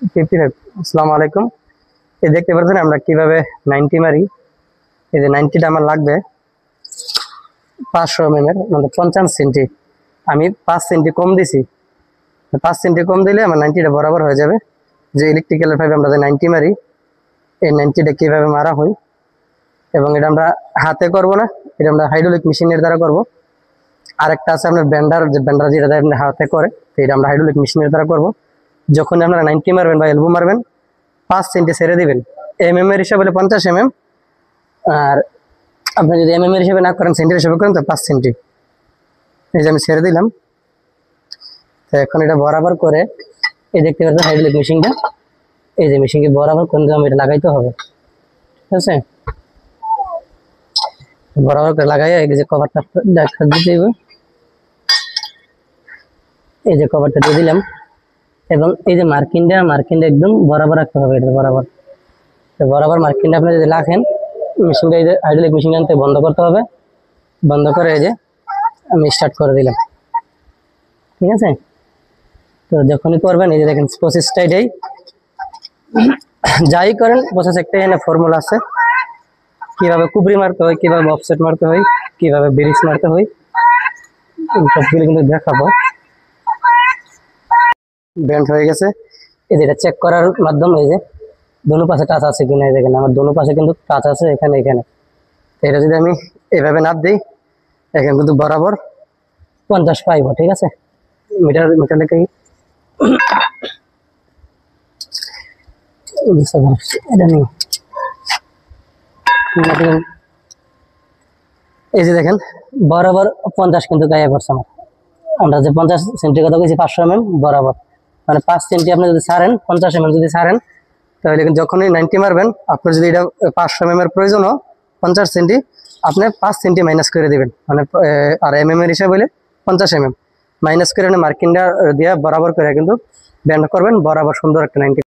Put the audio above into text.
55। আসসালামু আলাইকুম। এই দেখতে পাচ্ছেন আমরা কিভাবে 90 মারি। এই যে 90টা আমার লাগবে 500 mm এর, মানে 50 সেন্টি। আমি 5 সেন্টি কম দিছি। 5 সেন্টি কম দিলে আমার 90টা বরাবর হয়ে যাবে। যে ইলেকট্রিক্যালের পাইপে আমরা যে 90 মারি, এই 90টা কিভাবে মারা হয় এবং এটা আমরা হাতে করব না, এটা আমরা হাইড্রোলিক মেশিনের দ্বারা করব। আরেকটা আছে আপনার ব্যান্ডার, যে ব্যান্ডার যেটা আপনি হাতে করে, তো এটা আমরা হাইড্রোলিক মেশিনের দ্বারা করব। যখন আপনারা 90 মারবেন বা এলবো মারবেন, 5 সেন্টি ছেড়ে দিবেন। এর হিসাবে হলে 50 আর আপনি যদি এর হিসাবে না করেন, সেন্টির হিসাবে করেন, তো 5 সেন্টি। এই যে আমি ছেড়ে দিলাম। তো এখন এটা বরাবর করে, এই দেখতে পাচ্ছেন হাইড্রোলিক মেশিনটা, এই যে মেশিনকে বরাবর করে এটা লাগাইতে হবে। ঠিক আছে, বরাবর করে লাগাইয়া এই যে কভারটা দিতে হবে। এই যে কভারটা দিয়ে দিলাম এবং এই যে মার্কিনটা একদম বরাবর রাখতে হবে। এটা বরাবর, তো বরাবর মার্কিনটা আপনি যদি রাখেন, মেশিনটা এই যে হাইড্রোলিক মেশিন আনতে বন্ধ করতে হবে। বন্ধ করে এই যে আমি স্টার্ট করে দিলাম। ঠিক আছে, তো যখনই করবেন এই যে দেখেন প্রসেসটা এটাই। যাই করেন প্রসেস একটাই, এখানে ফর্মুলা আছে কিভাবে কুবরি মারতে হয়, কিভাবে অফসেট মারতে হয়, কিভাবে ব্রিজ মারতে হয়, সবগুলো কিন্তু দেখাবো। ব্যান্ড হয়ে গেছে, এই যে এটা চেক করার মাধ্যমে এই যে দোনো পাশে টাচ আছে কিনা, এই দেখেন আমার দোনো পাশে কিন্তু টাচ আছে, এখানে এখানে। এটা যদি আমি এভাবে নাপ দিই, এখানে কিন্তু বরাবর 50 পাইব। ঠিক আছে, মিটার লেখা এটা নেই। এই যে দেখেন বরাবর 50 কিন্তু গায়ে পড়ছে আমার। আমরা যে 50 সেন্টি কথা বলছি 500 mm বরাবর, মানে 5 সেন্টি আপনি যদি ছাড়েন, 50 mm যদি ছাড়েন, তাহলে যখনই 90 মারবেন, আপনার যদি এটা 500 mm এর প্রয়োজন হয় 50 সেন্টি, আপনি 5 সেন্টি মাইনাস করে দিবেন। মানে আর এর হিসাব হলে 50 মাইনাস করে মার্কিনটা দিয়ে বরাবর করে কিন্তু ব্যান্ড করবেন, বরাবর সুন্দর একটা 90